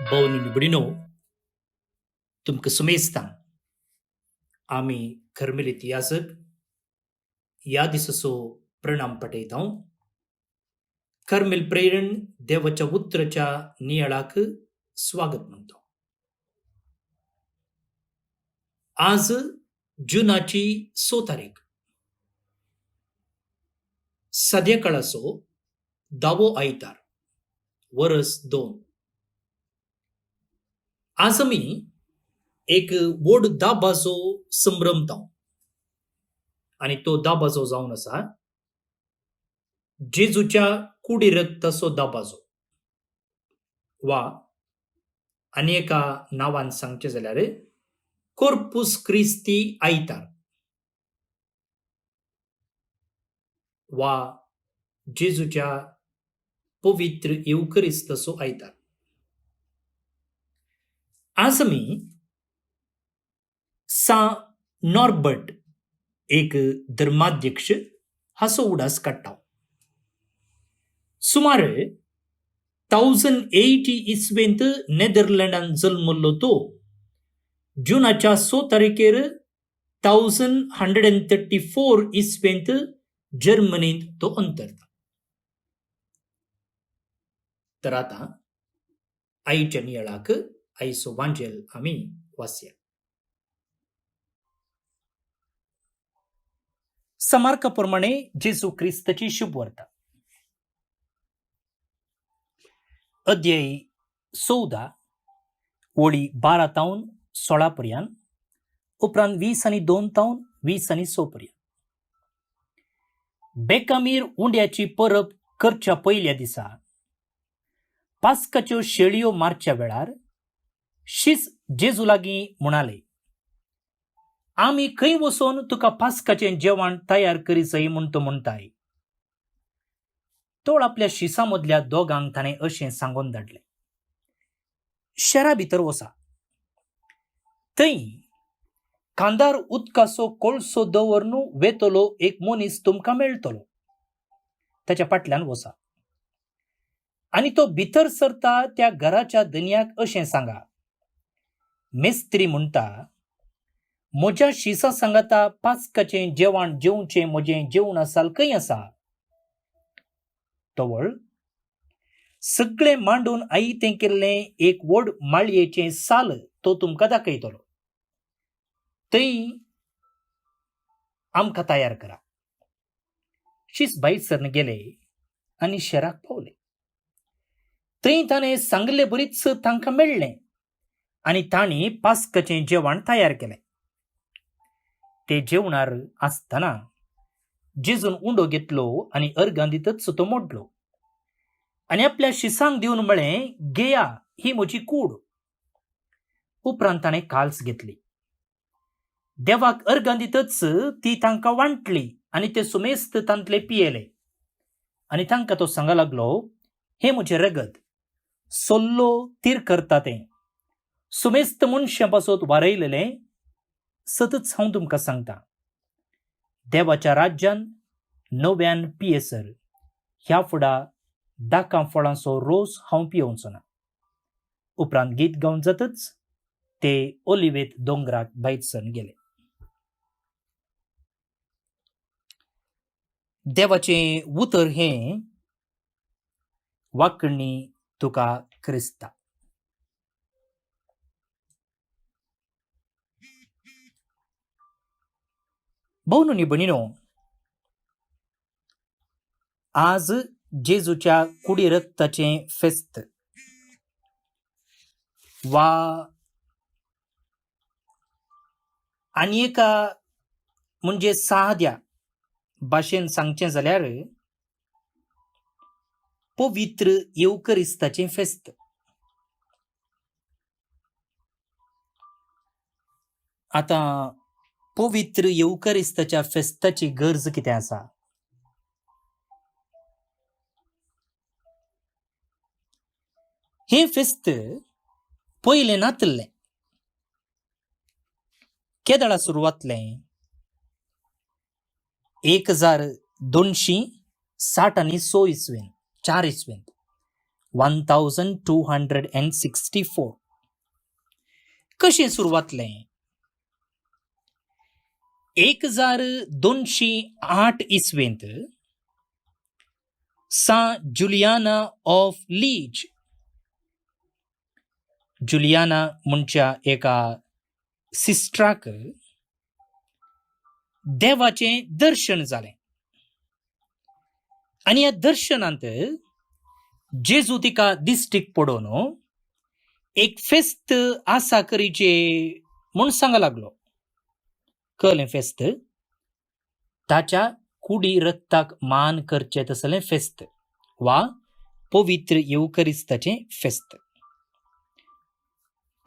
Bawnu nibrino, तुमक सुमेस्तान आम्ही खरमेलीत याजक या दिससो प्रणाम पटयतां खरमेल प्रेरण देवाच्या उतराच्या नियाळाक स्वागत म्हणतो. आज जुनाची 6 तारीख संध्याकाळाचो 10वो आयतार वर्स 2. आज आमी एक व्हड दाबाजो संभ्रमता आणि तो दाबाजो जावन आसा जेजूच्या कुडी रक्ताचो दाबाजो वा आनी एका नांवान सांगचे जाल्यार कोर्पुस क्रिस्ती आयतार वा जेजूच्या पवित्र येवकरिस्ताचो आयतार. आज आमी सा नॉर्बर्ट एक धर्माध्यक्ष हाचो उडास काडटा. सुमार 1080 इस्वेंत नेदरलँडान जल्मलो तो जुनाच्या 6 तारखेर 1134 इस्वेंत जर्मनीत तो अंतरता. तर आता आईच्या नियाळाक आईचो वांजेल आमी वाचया. समार्काप्रमाणे जेजू क्रिस्ताची शुभ वार्ता. अध्याय 14 वळी 12 तावन 16 पर्यंत उपरांत 20 आनी 2 तावन 20 आनी 6 पर्यंत. बेकामीर उंड्याची परब करच्या पयल्या दिसा पास्काच्यो शेळयो मारच्या वेळार शिस जेजू लागीं म्हणाले, आमी खंय वचोन तुका पास्काचें जेवण तयार करीचय म्हूण तो म्हणटाय. तो आपल्या शिसां मदल्या दोगांक ताणें अशें सांगून धाडलें, शहरा भितर वचा. थंय कांदार उदकाचो कोळसो दवरून वेतलो एक मनीस तुमकां मेळटलो. ताच्या फाटल्यान वचा आनी तो भितर सरता त्या घराच्या धन्याक अशें सांगा, मेस्त्री म्हणटा, म्हज्या शिसा सांगाता पास्काचें जेवण जेवचें म्हजें जेवण आसाल खंय आसा. तवळ सगळें मांडून आयतें केल्लें एक व्हड माळयेचें साल तो तुमकां दाखयतलो. थंय आमकां तयार करा. शिस भायर सरन गेले आनी शहराक पावले. थंय ताणें सांगले बरीच तांकां मेळ्ळें आनी तांणी पास्काचें जेवण तयार केलें. ते जेवणार आसतना जेजून उंडो घेतलो आनी अर्गां दितच तो मोडलो आनी आपल्या शिसांक दिवन म्हळें, घेया, ही म्हजी कूड. उपरांत ताणें काल्स घेतली. देवाक अर्गां दितच ती तांकां वांटली आनी ते सुमेस्त तांतले पियेले. आनी तांकां तो सांगूंक लागलो, हे म्हजें रगत सोल्लो तीर करता तें सुमेस्त मनशां पासत वारयलेलें सतत हांव तुमकां सांगता, देवाच्या राज्यान नव्यान पियेसर ह्या फुडा दाकां फळांचो रोस हांव पियोवचो ना. उपरांत गीत गावन जातच ते ओलिवेत दोंगराक भायर सरून गेले. देवाचें उतर हें वाकणी तुका क्रिस्ता. भोवनो नी भणीनो, आज जेजूच्या कुडी रक्ताचें फेस्त वा आनी एका म्हणजे साद्या भाशेन सांगचें जाल्यार पवित्र येवकरिस्ताचें फेस्त. आतां पवित्र येवकरिस्ताच्या फेस्ताची गरज कितें आसा? हें फेस्त पयलें नातल्लें. केदळा सुरू जातलें? 1260 आनी 6 इस्वेंत 4 इस्वेंत 1264. कशें सुरवातलें? 1208 इसवेंत सा जुलियाना ऑफ लीज, जुलियाना म्हणच्या एका सिस्टराक देवाचें दर्शन जालें. आनी ह्या दर्शनांत जेजू तिका दिश्टीक पडोवन एक फेस्त आसा करीचे म्हूण सांगा लागलो. कळ्ळें फेस्त? ताच्या कुडी रक्ताक मान करचें तसलें फेस्त वा पवित्र येवकरिस्ताचें फेस्त.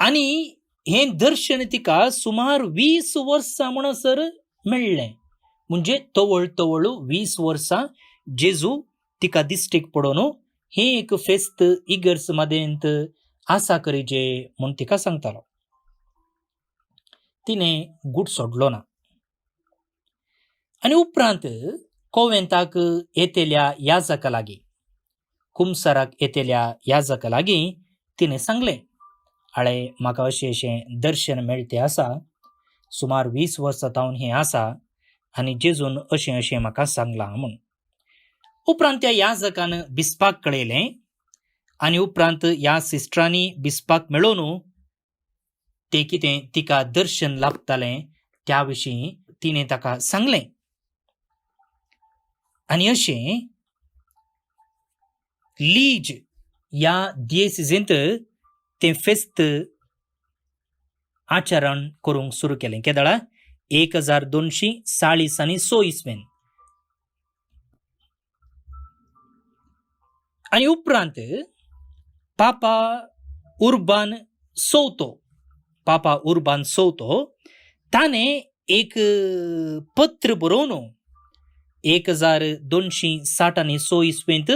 आनी हें दर्शन तिका सुमार 20 वर्सां म्हणसर मेळ्ळें. म्हणजे तवळ 20 वर्सां जेजू तिका दिश्टीक पडोवन हें एक फेस्त इगर्ज मदेंत आसा करीचे म्हूण तिका सांगतालो. तिणें गूट सोडलो ना. आनी उपरांत कोवेंताक येतेल्या याजका लागीं, कुमसाराक येतेल्या याजका लागीं तिणें सांगलें, आळे म्हाका अशें दर्शन मेळटें आसा, सुमार 20 वर्सां जावन हें आसा आनी जेजून अशें म्हाका सांगलां म्हूण. उपरांत त्या याजकान बिस्पाक कळयलें आनी उपरांत ह्या सिस्टरांनी बिस्पाक मेळोवन तें कितें तिका दर्शन लाभतालें त्या विशीं तिणें ताका सांगलें. आनी अशें लीज ह्या दियेसिजेंत तें फेस्त आचरण करूंक सुरू केलें. केदळा 1246 इसवेंत. आनी उपरांत पापा उर्बान चवथो ताणें एक पत्र बरोवन 1266 इसवेंत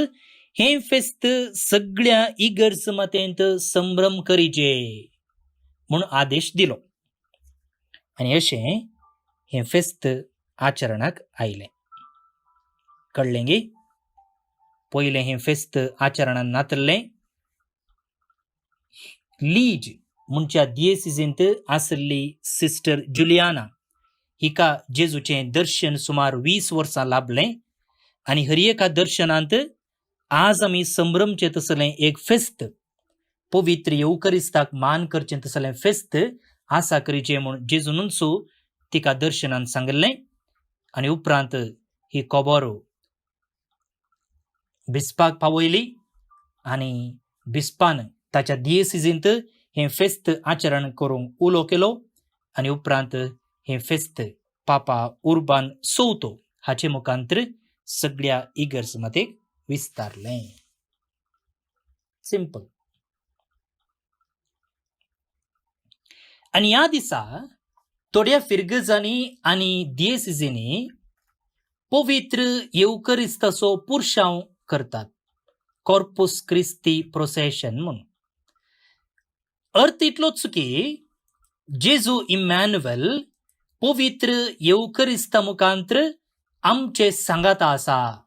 हें फेस्त सगळ्या इगर्ज मतेंत संभ्रम करीचे म्हूण आदेश दिलो. आनी अशें हें फेस्त आचरणाक आयलें. कळ्ळें गे? पयलें हें फेस्त आचरणान नातल्लें. लीज म्हणच्या दियेसिजेंत आसली सिस्टर जुलियाना हिका जेजूचें दर्शन सुमार 20 वर्सां लाभलें. आनी हर एका दर्शनांत आज आमी संभ्रमचें तसलें एक फेस्त, पवित्र येवकरिस्ताक मान करचें तसलें फेस्त आसा करीचें म्हूण जेजूनच तिका दर्शनान सांगलें. आनी उपरांत ही खबर बिस्पाक पावयली आनी बिस्पान ताच्या दियेसिजेंत हें फेस्त आचरण करूंक उलो केलो. आनी उपरांत हें फेस्त पापा उर्बान चवथो हाचे मुखांतर सगळ्या इगर्ज मतेक विस्तारलें. सिंपल. आनी ह्या दिसा थोड्या फिरगजांनी आनी दियेसिजेंनी पवित्र येवकरिस्ताचो पुरशांव करतात. कॉर्पुस क्रिस्ती प्रोसेशन म्हणून. अर्थ इतलोच की जेजू इमॅन्युएल पवित्र येवकरिस्ता मुखांतर आमचे सांगाता आसा,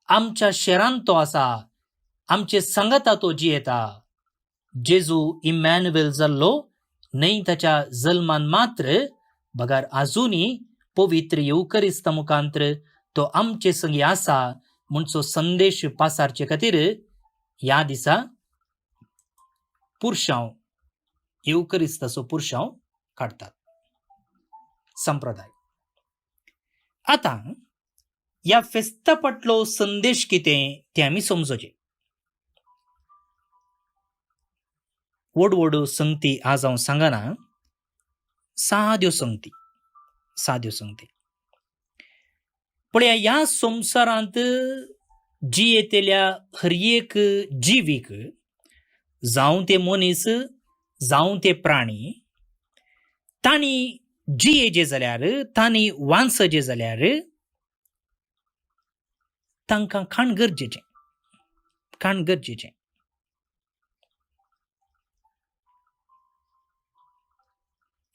आमच्या शेरांत तो आसा, आमचे सांगाता तो जियेता. जेजू इमॅन्युएल जाल्लो न्हय ताच्या जल्मान मात्र, बगार आजुनी पवित्र येवकरिस्ता मुखांतर तो आमचे संगी आसा म्हणचो संदेश पासारचे खातीर ह्या दिसा पुरशांव, येवकरिस्ताचो पुरशांव काडटात. संप्रदाय. आतां ह्या फेस्ता फाटलो संदेश कितें तें आमी समजोचें. व्हड संगती आज हांव सांगना, साद्यो संगती. पळया, ह्या संवसारांत जियेतेल्या हर एक जिवीक, जावं ते मनीस जावं ते प्राणी, तांणी जियेचे जाल्यार, तांणी वांसजे जाल्यार तांकां खाण गरजेचें.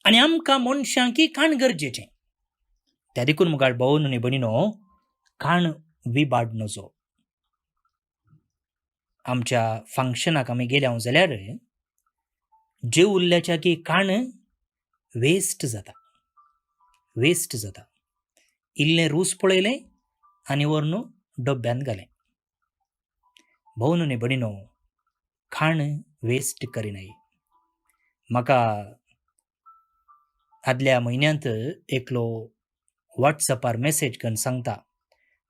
आनी आमकां मनशांकी खाण गरजेचें. त्या देखून मुगाळ भावन आनी भयणीनो, खाण विबाड नजो. आमच्या फंक्शनाक आमी गेल्या जाल्यार जे उरल्याच्या की काण वेस्ट जाता इल्लें रूस पळयलें आनी व्हरून डब्यांत घालें. भोवन न्ही भणिनो, खाण वेस्ट करिनाय. म्हाका आदल्या म्हयन्यांत एकलो वॉट्सॅपार मेसेज करून सांगता,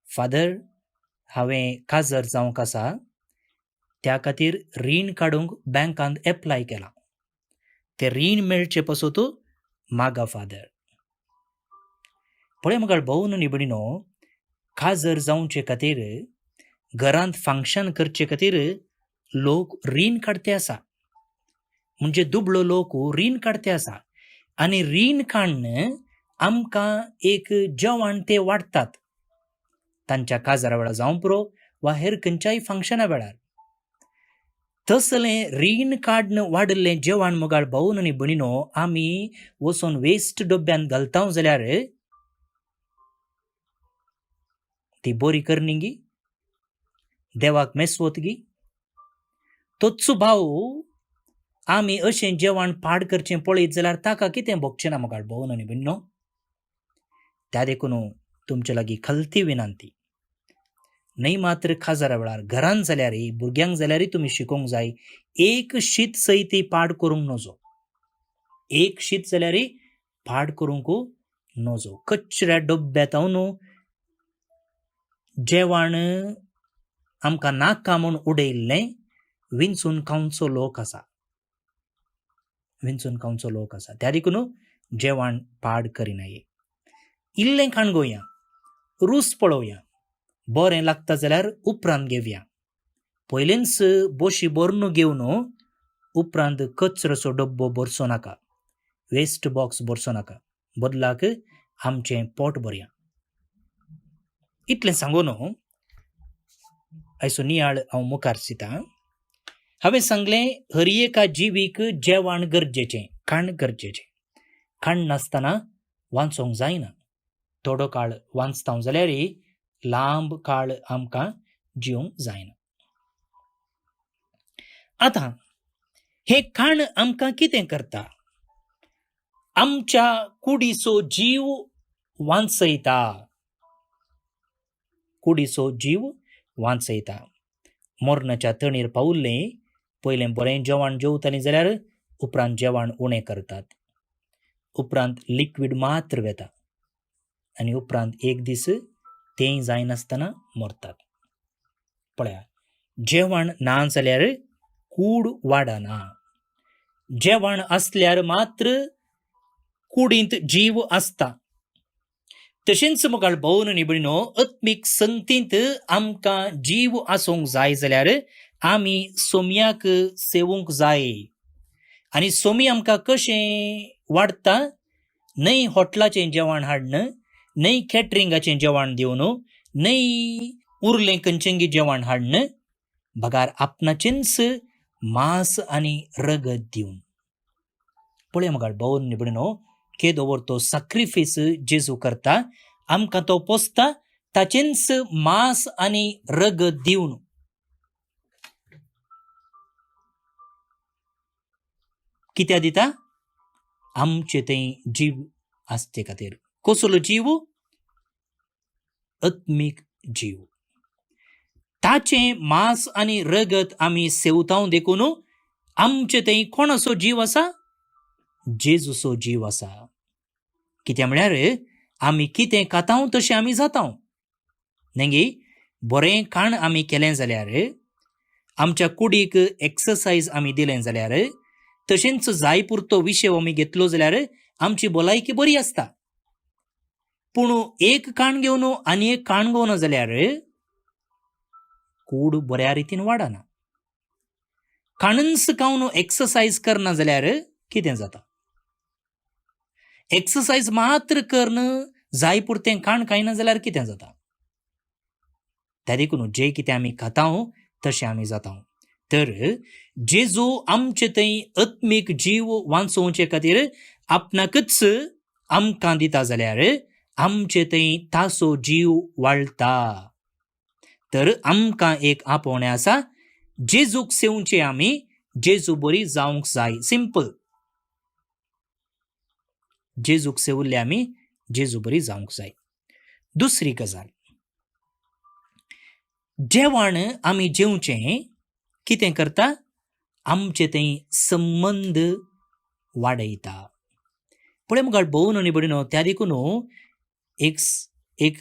फादर, हांवें काजर जावंक आसा, त्या खातीर रीण काडूंक बँकांत एप्लाय केलां. तें रीण मेळचें पसून मागा फादर. पळय म्हाका भोवन न्ही भणिनो, काजर जावचे खातीर, घरांत फंक्शन करचे खातीर लोक रीण काडते आसा. म्हणजे दुबळो लोक रीण काडते आसा. आनी रीण काडून आमकां एक जेवण ते वाडटात, तांच्या काजरा वेळार जावं पुरो वा हेर खंयच्याय फंक्शना वेळार. तसलें रीण काडून वाडिल्लें जेवण मुगाळ भोवन न्ही भणिनो आमी वचून वेस्ट डब्यांत घालता जाल्यार ती बरी करनिंगी, देवाक मेसवतगी. तोच भाव आमी अशें जेवण पाड करचें पळयत जाल्यार ताका कितें भोगचें ना मुगाळ भोवन न्ही भणिनो. त्या देखून तुमचे लागीं खलती विनंती, न्हय मात्र काजरा वेळार घरांत जाल्यारय भुरग्यांक जाल्यारय तुमी शिकोवंक जाय, एक शीत सयती पाड करूंक नजो. एक शीत जाल्यारय पाड करूंक नजो. कचऱ्या डब्यांत जेवण आमकां नाका म्हूण उडयल्लें विंचून खावचो लोक आसा. त्या देखून जेवण पाड करिनाय. इल्लें खाणगोवया, रूस पळोवया, बरें लागता जाल्यार उपरांत घेवया. पयलेंच बोशी भरून घेवन उपरांत कचरोचो डब्बो भरसो नाका, वेस्ट बॉक्स भरसो नाका. बदलाक आमचें पोट भरया. इतलें सांगून आयचो नियाळ हांव मुखार सितां. हांवें सांगलें हर एका जिवीक जेवण गरजेचें, खाण गरजेचें. खाण नासतना वांचोंक जायना. थोडो काळ वांचता जाल्यारय लांब काळ आमकां जिवंक जायना. आतां हें खाण आमकां कितें करता? आमच्या कुडीचो जीव वांचयता. मरणाच्या तणीर पावुल्लें पयलें बरें जेवण जेवतालीं जाल्यार उपरांत जेवण उणें करतात. उपरांत लिक्वीड मात्र वेता आनी उपरांत एक दीस तें जायनासतना मरतात. पळया, जेवण ना जाल्यार कूड वाडना. जेवण आसल्यार मात्र कुडींत जीव आसता. तशेंच मुखार भोवन न्ही भणिनो, आत्मीक संगतींत आमकां जीव आसूंक जाय जाल्यार आमी सोमयाक सेवूंक जाय. आनी सोमी आमकां कशें वाडटा? न्हय हॉटेलाचें जेवण हाडून, न्हय कॅटरिंगाचें जेवण दिवन, न्हय उरलें खंयचेंय जेवण हाडून, बगार आपणाचेंच मांस आनी रगत दिवन. पळय मुखार भोवन न्ही भणिनो, केदो वर तो सॅक्रिफायस जेजू करता, आमकां तो पोसता ताचेंच मांस आनी रगत दिवन. कित्या दिता? आमचे थंय जीव आसचे खातीर. कसलो जीव? आत्मीक जीव. ताचें मांस आनी रगत आमी सेवतां देखून आमचे थंय कोणाचो जीव आसा? जेजूचो जीव आसा. कित्या म्हळ्यार आमी कितें खाता तशें आमी जाता. न्हय बरें खाण आमी केलें जाल्यार, आमच्या कुडीक एक्सरसायज आमी दिलें जाल्यार, तशेंच जाय पुरतो विशेव आमी घेतलो जाल्यार आमची भलायकी बरी आसता. पूण एक काण घेवन आनी एक काण घेवना जाल्यार कूड बऱ्या रितीन वाडना. काणूच खावन एक्सरसायज करना जाल्यार कितें जाता? एक्सरसायज मात्र करून जाय पुरतें खाण खायना जाल्यार कितें जाता? त्या देखून जें कितें आमी खाता तशें आमी जाता. तर जेजू आमचे थंय आत्मीक जीव वांचोवचे खातीर आपणाकच आमकां दिता जाल्यार आमचे थंय ताचो जीव वाडटा. तर आमकां एक आपोवणें आसा, जेजूक सेवचे आमी जेजू बरी जावंक जाय. सिंपल. जेजूक सेवल्ले आमी जेजू बरी जावंक जाय. दुसरी गजाल, जेवण आमी जेवचें कितें करता? आमचे थंय संबंद वाडयता. पळय मुखार भोवन न्ही बडी न्हू, त्या देखून एक एक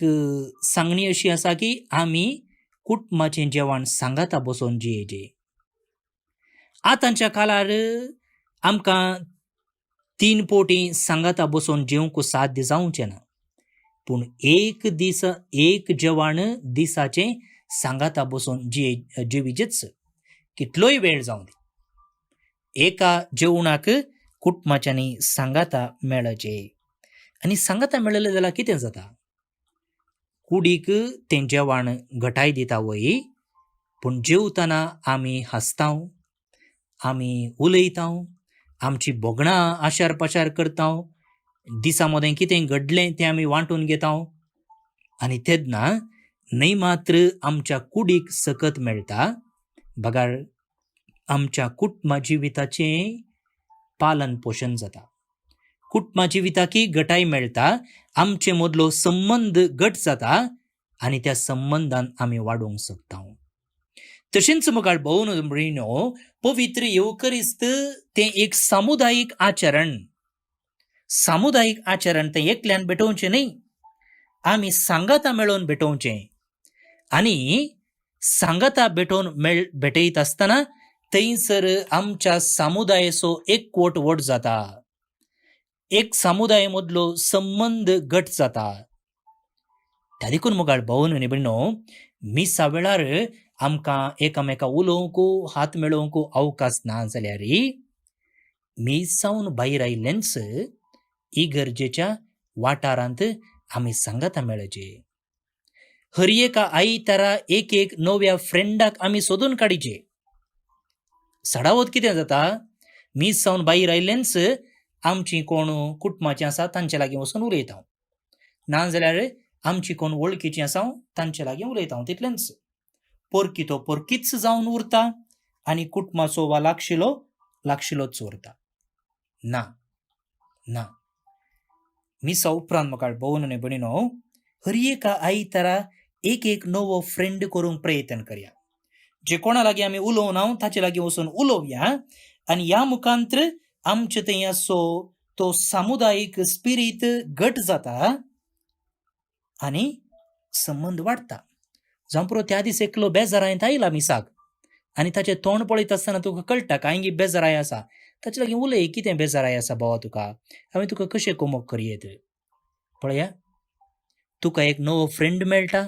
सांगणी अशी आसा की आमी कुटुंबाचें जेवण सांगाता बसोन जेवचें. आतांच्या काळार आमकां 3 पोटी सांगाता बसोन जेवंक साध्य जावचें ना. पूण एक जेवण दिसाचें सांगाता बसोन जेविचेच. कितलोय वेळ जावं दी. एका जेवणाक कुटुंबाच्यांनी सांगाता मेळचें. आनी सांगाता मेळलें जाल्यार कितें जाता? कुडीक तें जेवण घटाय दिता वय, पूण जेवतना आमी हांसतांव, आमी उलयतांव, आमची बोगणां आशार पाशार करतांव, दिसा मोदें कितें घडलें तें आमी वांटून घेतांव. आनी तेन्ना न्हय मात्र आमच्या कुडीक सकत मेळटा, बगार आमच्या कुटुंबा जिविताचें पालन पोशण जाता. कुटुंबा जिविताकी घटाय मेळटा, आमचे मदलो संबंद घट जाता आनी त्या संबंधान आमी वाडूंक शकता. तशेंच मुखार भोवन भयणीनो, पवित्र येवकरिस्त तें एक सामुदायिक आचरण. सामुदायिक आचरण तें एकल्यान भेटोवचें न्हय, आमी सांगाता मेळोन भेटोवचें. आनी सांगाता भेटयत आसतना थंयसर आमच्या समुदायाचो एकवट वट जाता. एक समुदाय मदलो संबंद घट जाता. त्या देखून मुखार भोवन न्ही भयणीनो, मिसा वेळार आमकां एकामेका उलोवंक, हात मेळोवंक अवकाश ना जाल्यार मिसावन भायर आयिल्ल्यांच इगर्जेच्या वाठारांत आमी सांगाता मेळचें. हर एका आयतारा एक नव्या फ्रेंडाक आमी सोदून काडीचे. सडावत कितें जाता? मिसावन भायर आयिल्ल्यांच आमची कोण कुटुंबाचीं आसा तांचे लागीं वचून उलयता. नाजाल्यार आमची कोण वळखीचीं आसा तांचे लागीं उलयता. तितलेंच. परकी तो परकीच जावन उरता आनी कुटुंबाचो वा लागशिलोच उरता. ना ना. मिसा उपरांत म्हाका भोवन न्ही भयणीनो, हर एका आयतारा एक नवो फ्रेंड करूंक प्रयत्न करया. जे कोणा लागीं आमी उलोवना ताचे लागीं वचून उलोवया. आनी ह्या मुखांत्र आमचे थंय असो तो सामुदायिक स्पिरीट घट जाता आनी संबंद वाडटा. जावं पुरो त्या दीस एकलो बेजारायत आयला मिसाक आनी ताचें तोंड पळयत आसतना तुका कळटा कांय बेजाराय आसा. ताचे लागीं उलय, कितें बेजाराय आसा बाबा तुका, हांवें तुका कशें कोमोक करयेत. पळया, तुका एक नवो फ्रेंड मेळटा,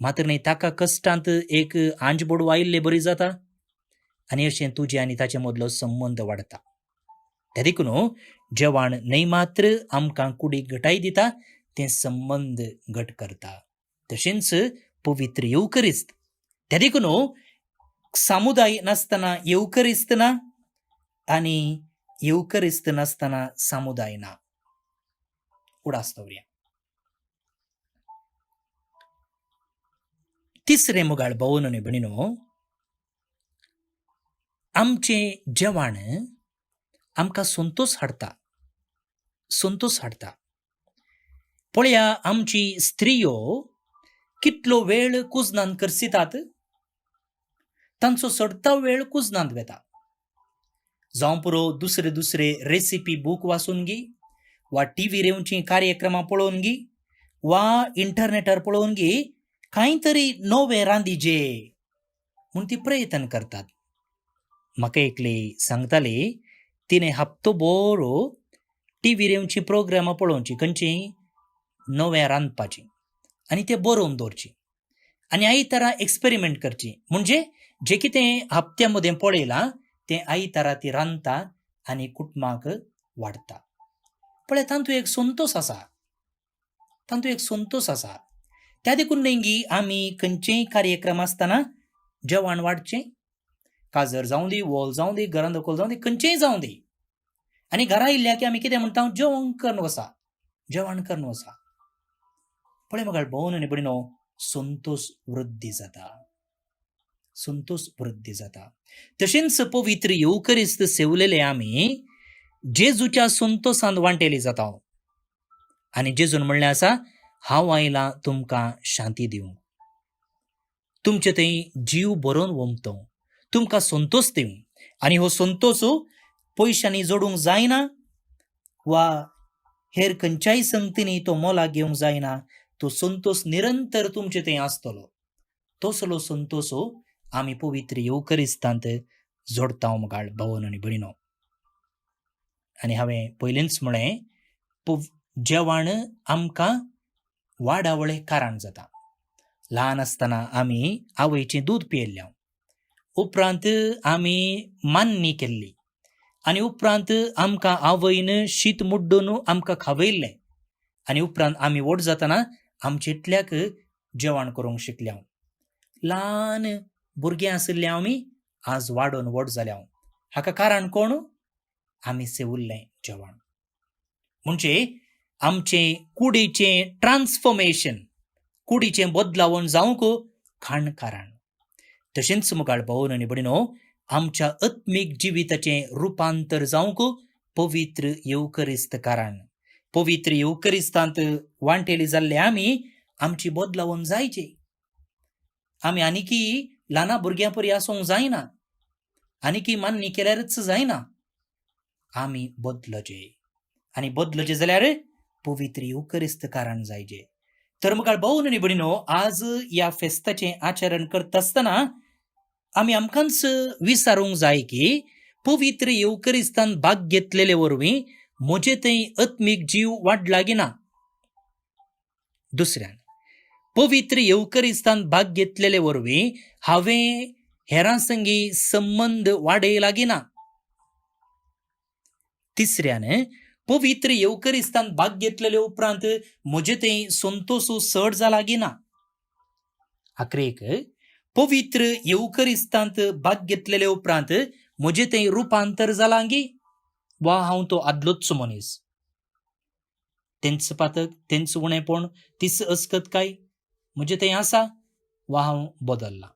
मात्र न्ही ताका कश्टांत एक आंजबोडू आयिल्ले बरी जाता आनी अशें तुजे आनी ताचे मदलो संबंद वाडटा. त्या देखून जेवण न्हय मात्र आमकां कुडीक घटाय दिता, तें संबंद घट करता. तशेंच पवित्र येवकरिस्त. त्या देखून समुदाय नासतना येवकरिस्त ना आनी येवकरिस्त नासतना समुदाय ना. उडास दवरया. तिसरें मुगाळ भोवन न्ही भयणीनो, आमचें जेवण आमकां संतोश हाडटा. संतोश हाडटा. पळया, आमची स्त्रियो कितलो वेळ कुजनांत करसितात. तांचो चडटा वेळ कुजनांत वेता. जावं पुरो दुसरे रेसिपी बूक वाचून घे, वा टीव्ही रेवची कार्यक्रमां पळोवन घे, वा इंटरनेटार पळोवन घे, कांय तरी नवें रांदिजे म्हूण ती प्रयत्न करतात. म्हाका एकली सांगताली, तिणें हप्तो बोरो टीव्ही रेवची प्रोग्रामां पळोवची, खंयची नवें रांदपाची, आनी तें बरोवन दवरची आनी आयतारा एक्सपेरिमेंट करची. म्हणजे जें कितें हप्त्या मदें पळयलां तें आयतारा ती रांदता आनी कुटुंबाक वाडटा. पळय, तातूंत एक संतोश आसा. तातूंत एक संतोश आसा. त्या देखून न्ही आमी खंयचेय कार्यक्रम आसतना जेवण वाडचें. काजर जावं दी, वोल जावं दी, घरां दोकोल जावं दी, खंयचेय जावं दी. आनी घरा येयल्या की आमी कितें म्हणटा? जेवण करून वचा, जेवण करून वचा. पळय म्हाका भोवन न्ही भयणीनो, संतोश वृद्धी जाता. संतोष वृद्धी जाता. तशेंच पवित्र येवकरिस्त सेवलेले आमी जेजूच्या संतोषांत वांटेली जाता. आनी जेजून म्हणलें आसा, हांव आयलां तुमकां शांती दिवंक, तुमचे थंय जीव बरोवन वमतो, तुमकां संतोष दिवंक. आनी हो संतोष पयशांनी जोडूंक जायना वा हेर खंयच्याय संगतींनी तो मोलाक घेवंक जायना. तो संतोष निरंतर तुमचे थंय आसतलो. तसलो संतोष आमी पवित्र येवकरिस्तांत जोडता मुगाळ भावन आनी भयणो. आनी हांवें पयलींच म्हळें, जेवण आमकां वाडावळें कारण जाता. ल्हान आसतना आमी आवयचें दूद पियेल्लें, उपरांत आमी मान्नी केल्ली, आनी उपरांत आमकां आवयन शीत मुड्डून आमकां खावयल्लें, आनी उपरांत आमी व्हड जातना आमचे एकल्याक जेवण करूंक शिकल्या. ल्हान भुरगें आशिल्ले आमी आज वाडोवन व्हड जाल्या. हाका कारण कोण? आमी सेवल्लें जेवण. म्हणजे आमचें कुडीचें ट्रान्सफॉर्मेशन, कुडीचें बदलावण जावंक खाण कारण. तशेंच मुखार भावन आनी भयणो, आमच्या आत्मीक जिविताचें रुपांतर जावंक पवित्र येवकरिस्त कारण. पवित्र येवकरिस्तांत वांटेली जाल्ले आमी आमची बदलावण जायची. आमी आनिकी ल्हाना भुरग्यां परी आसूंक जायना, आनिकी मान्नी केल्यारच जायना. आमी बदलचे, आनी बदलचे जाल्यार पवित्र येवकरिस्त कारण जायचे. तर मुखार भावन आनी भयणो, आज ह्या फेस्ताचें आचरण करता आसतना आमी आमकांच विचारूंक जाय की पवित्र येवकरिस्तांत भाग घेतलेले वरवीं म्हजे थंय आत्मीक जीव वाडला की ना. दुसऱ्यान, पवित्र येवकरिस्तांत भाग घेतलेले वरवीं हांवें हेरां संगी संबंध वाडयला की ना. तिसऱ्यान, पवित्र येवकरिस्तांत भाग घेतलेले उपरांत म्हजे थंय संतोष चड जाला की ना. आखरेक, पवित्र येवकरिस्तांत भाग घेतलेले उपरांत म्हजे थंय रुपांतर जालां की, वा हांव तो आदलोच मनीस. तेंच पातक, तेंच उणेपण, तीच अस्कतकाय म्हजे थंय आसा, वा हांव बदल्ला.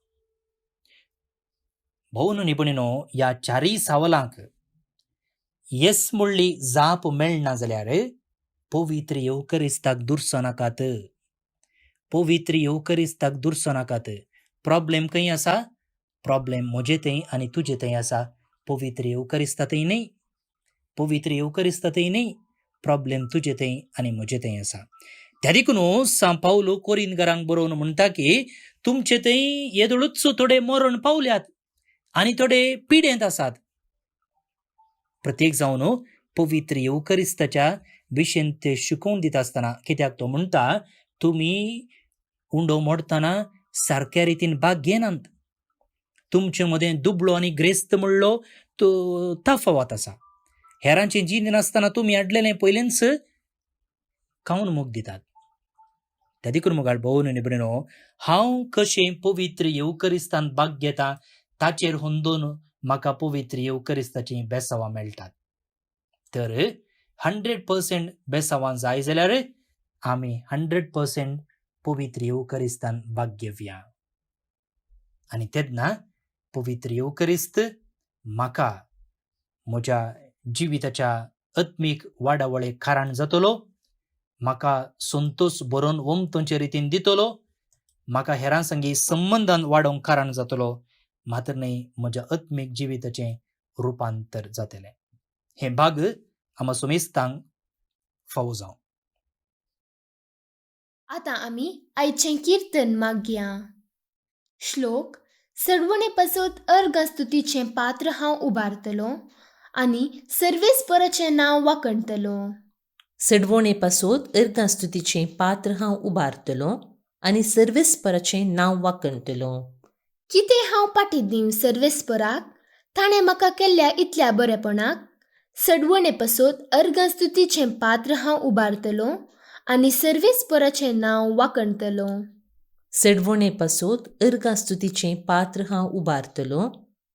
भावन आनी भयणो, ह्या चारय सावलांक येस म्हणली जाप मेळना जाल्यार पवित्र येवकरिस्ताक दुरसो नाकात. पवित्र येवकरिस्ताक दुरसो नाकात. प्रॉब्लेम खंय आसा? प्रॉब्लेम म्हजे थंय आनी तुजे थंय आसा, पवित्र येवकरिस्ता थंय न्ही. पवित्र येवकरिस्ता थंय न्ही, प्रॉब्लेम तुजे थंय आनी म्हजे थंय आसा. त्या देखून सा पावलो कोरिंथकारांक बरोवन म्हणटा की तुमचे थंय येदोळूच थोडे मरण पावल्यात आनी थोडे पिडेंत आसात. प्रत्येक जावन पवित्र येवकरिस्ताच्या विशयेन ते शिकोवन दिता आसतना, कित्याक तो म्हणटा, तुमी उंडो मोडतना सारक्या रितीन भाग घेनात. तुमचे मदें दुबळो आनी ग्रेस्त म्हणलो तो तफावत आसा. हेरांचें जीन नासतना तुमी हाडलेलें पयलेंच खावन मोग दितात. त्या देखून मुखार भावन आनी भयणो, हांव कशें पवित्र येवकरिस्तांत भाग घेता ताचेर हुंदून म्हाका पवित्र येवकरिस्ताचीं बेसावां मेळटात. तर 100% बेसावां जाय जाल्यार आमी 100% पवित्र येवकरिस्तांत भाग घेवया. आनी तेन्ना पवित्र येवकरिस्त म्हाका म्हज्या जिविताच्या आत्मीक वाडावळे कारण जातलो, म्हाका संतोष बरोवन वमतोचे रितीन दितलो, म्हाका हेरां संगी संबंधान वाडोवंक कारण जातलो, मात्र न्ही म्हज्या आत्मीक जिविताचें रुपांतर जातलें. हे भाग आमा सोमेस्तांक फावो जावं. आतां आमी आयचें कीर्तन मागया. श्लोक: सडवणे पासत अर्गस्तुतीचें पात्र हांव उबारतलो आनी सर्वेस्पराचें नांव वाकणतलो. सडवणे पासत अर्गस्तुतीचें पात्र हांव उबारतलो आनी सर्वेस्पराचें नांव वाकणतलो. कितें हांव पाटी दिवं सर्वेस्पराक ताणें म्हाका केल्ल्या इतल्या बरेपणाक. सडवणे पासत अर्गस्तुतीचें पात्र हांव उबारतलो आनी सर्वेस्पराचें नांव वाकणतलो. सडवणे पासत अर्गस्तुतीचें पात्र हांव उबारतलो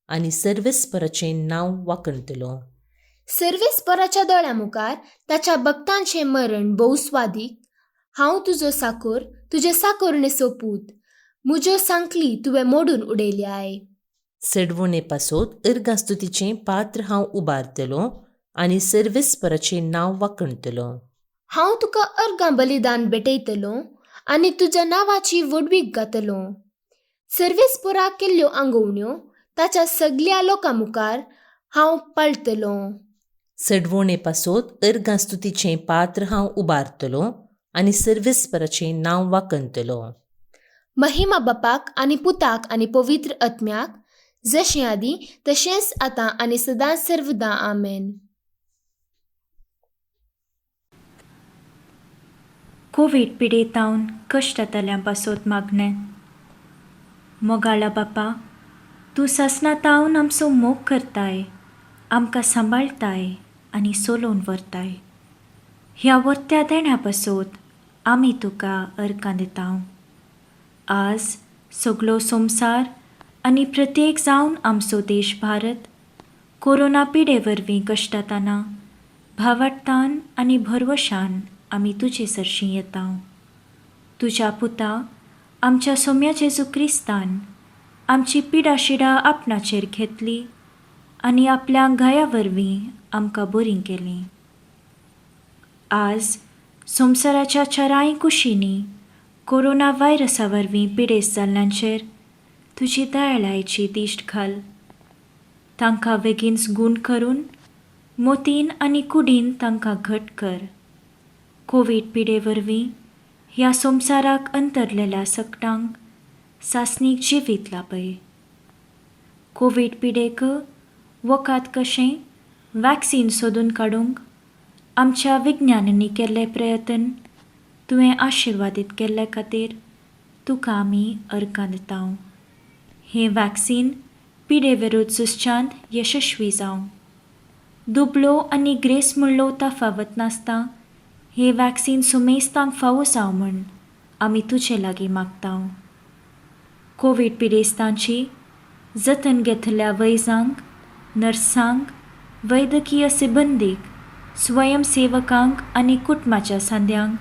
आनी सर्वेस्पराचें नांव वाकणतलो. सर्वेस्पराच्या दोळ्या मुखार ताच्या भक्तांचें मरण भोव स्वादीक. हांव तुजो साकोर, तुजे साकोरणे सोपूत. मुज्यो सांकली तुवें मोडून उडयल्याय. सेडवोने पासोत इर्गास्तुतीचें पात्र हांव उबारतलों आनी सर्वेस्पराचें नांव वाखणतलों. हांव तुका अर्गां बलिदान भेटयतलों आनी तुज्या नांवाची वडवीक घातलों. सर्वेस्पराक केल्ल्यो आंगवण्यो ताच्या सगळ्या लोकां मुखार हांव पाळटलों. सेडवोने पासोत इर्गास्तुतीचें पात्र हांव उबारतलों आनी सर्वेस्पराचें नांव वाखणतलों. महिमा बापाक आनी पुताक आनी पवित्र आत्म्याक, जशें आदी तशेंच आतां आनी सदां सर्वदा आमेन. कोविड पिडेतावन कश्टांतल्यां पासोत मागणें. मोगाळा बापा, तूं ससनातावन आमचो मोग करताय, आमकां सांबाळताय आनी सोलोवन व्हरताय. ह्या वर्त्या देण्या पासोत आमी तुका अर्गां दितांव. आज सगळो संवसार आनी प्रत्येक जावन आमचो देश भारत कोरोना पिडे वरवीं कश्टाताना भावार्थान आनी भरवशान आमी तुजे सरशीं येतांव. तुज्या पुता आमच्या सोम्या जेजू क्रिस्तान आमची पिडाशिडा आपणाचेर घेतली आनी आपल्या गाया वरवीं आमकां बरीं केलीं. आज संवसाराच्या चराय कुशींनी कोरोना व्हायरसा वरवीं पिडेस्त जाल्ल्यांचेर तुजी दयाळायेची दिश्ट घाल. तांकां बेगीनच गूण करून मोतीन आनी कुडीन तांकां घट कर. कोवीड पिडे वरवीं ह्या संवसाराक अंतरलेल्या सकटांक सासणीक जिवीत लापय. कोवीड पिडेक वखद कशें वॅक्सीन सोदून काडूंक आमच्या विज्ञानांनी केल्ले प्रयत्न तुवें आशिर्वादीत केल्ले खातीर तुका आमी अर्गां दितांव. हें वॅक्सीन पिडे विरुद्ध झुजच्यांत यशस्वी जावं. दुबलो आनी ग्रेस म्हणलो तफावत नासता हें वॅक्सीन सुमेस्तांक फावो जावं म्हूण आमी तुजे लागीं मागतांव. कोवीड पिडेस्तांची जतन घेतल्या वैजांक, नर्सांक, वैद्यकीय सिबंदीक, स्वयंसेवकांक आनी कुटुंबाच्या सांद्यांक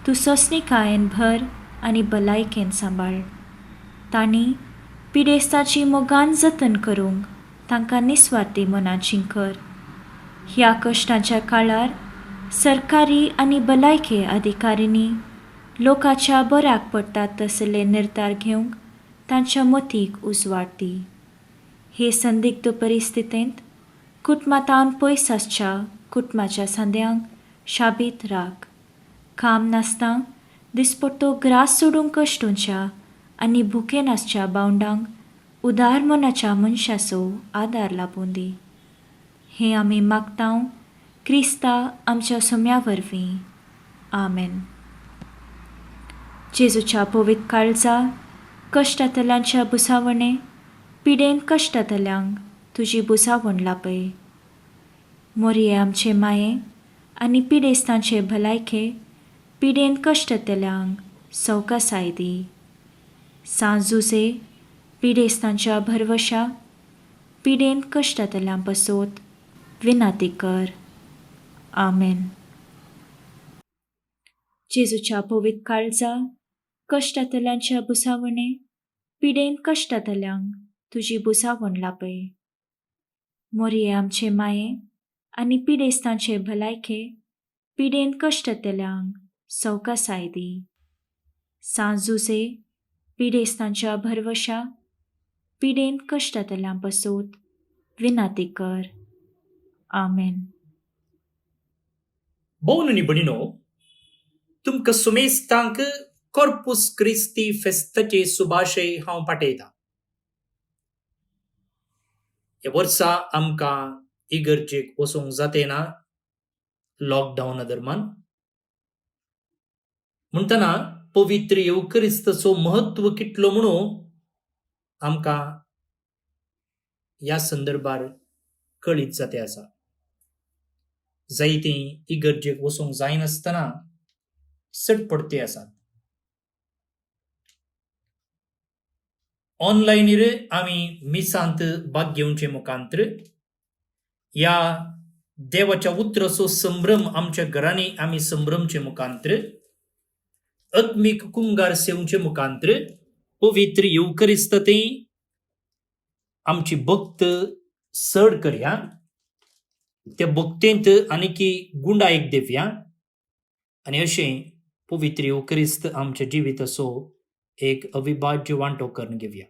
तूं सोंसणिकायेन भर आनी भलायकेन सांबाळ. तांणी पिडेस्ताची मोगान जतन करूंक तांकां निस्वार्थी मनान जिंकर. ह्या कश्टांच्या काळार सरकारी आनी भलायके अधिकाऱ्यांनी लोकांच्या बऱ्याक पडटात तसले निर्धार घेवंक तांच्या मतीक उजवाड दी. हे संदिग्ध परिस्थितींत कुटुंबांतावन पयस आसच्या कुटुंबाच्या सांद्यांक शाबीत राख. काम नासता दिसपट्टो ग्रास सोडूंक कश्टूंच्या आनी भुके नासच्या बावंडांक उदार मनाच्या मनशाचो आदार लाबून दी. हें आमी मागतांव क्रिस्ता आमच्या सोम्या वरवीं. आमेन. जेजूच्या पवित्र काळजा कश्टांतल्यांच्या बुसावणे पिडेन कश्टांतल्यांक तुजी बुसावण लापय. मोरये आमचे माये आनी पिडेस्तांचे भलायके पिडेन कश्टांतल्यांक सवकासाय दी. सांज जुजे पिडेस्तांच्या भरवशा पिडेन कश्टांतल्यां पासोत विनाती कर. आमेन. जेजूच्या पवित्र काळजा कश्टांतल्यांच्या बुसावणे पिडेन कश्टांतल्यांक तुजी बुसावण लापय. मोरये आमचे माये आनी पिडेस्तांचे भलायके पिडेन कश्टांतल्यांक सवकासाय दी. सांज जुजे पिडेस्तांच्या भरवशा पिडेन कश्टांतल्यां पासोत विनाती कर. आमेन. भोवनी भणिनो, तुमकां सुमेस्तांक कॉर्पुस क्रिस्ती फेस्ताचे सुभाशय हांव पाठयतां. ह्या वर्सा आमकां इगर्जेक वचूंक जाते ना लॉकडावना दरम्यान. म्हणटना पवित्र येवकरिस्ताचो महत्व कितलो म्हणून आमकां ह्या संदर्भार कळीत जाते आसा. जायतीं इगर्जेक वचूंक जायनासतना सटपडते आसात. ऑनलायनीर आमी मिसांत भाग घेवचे मुखांतर ह्या देवाच्या उतराचो संभ्रम आमच्या घरांनी आमी संभ्रमचे मुखांतर आत्मीक कुंगार सेवचे मुखांतर पवित्र युकरिस्तते आमची भक्त चड करया, त्या भक्तेंत आनीकी गुंडायक देवया आनी अशें पवित्र युकरिस्त आमच्या जिविताचो एक अविभाज्य वांटो करून घेवया.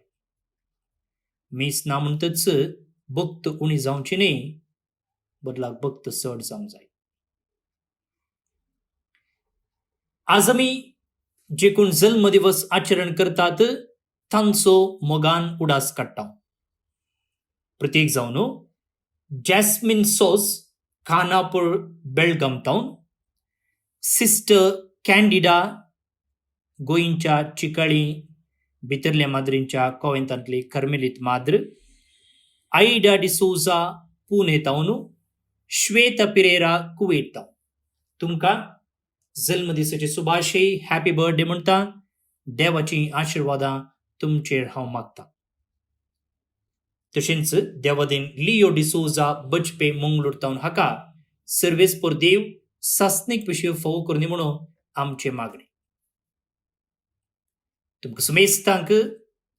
मीस ना म्हणटच भक्त उणी जावची न्ही, बदलाक भक्त चड जावंक जाय. आज आमी जे कोण जल्म दिवस आचरण करतात तांचो मोगान उडास काडटा. प्रत्येक जावन जॅस्मिन सॉस खानापूर बेळगाम टावन, सिस्टर कॅन्डिडा गोंयच्या चिकाळी भितरल्या माद्रींच्या कॉवेंतांतली कर्मेलीत माद्र, आयडा डिसोजा पुणे तावन, श्वेता पिरेरा कुवेट तावन तुमकां जल्मदिसाचे सुभाशय हॅपी बर्थडे म्हणटा. देवाची आशिर्वादां तुमचेर हांव मागता. तशेंच देवादेन लिओ डिसोजा बजपे मंगळूर तावन हाका सर्वेस्पर देव सासणीक विशय फोव करनी म्हणून आमचे मागणे. तुमकां सुमेस्तांक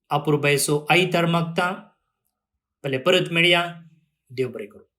अपुरबायचो आयतार मागता. पहिले परत मेळया. देव बरें करूं.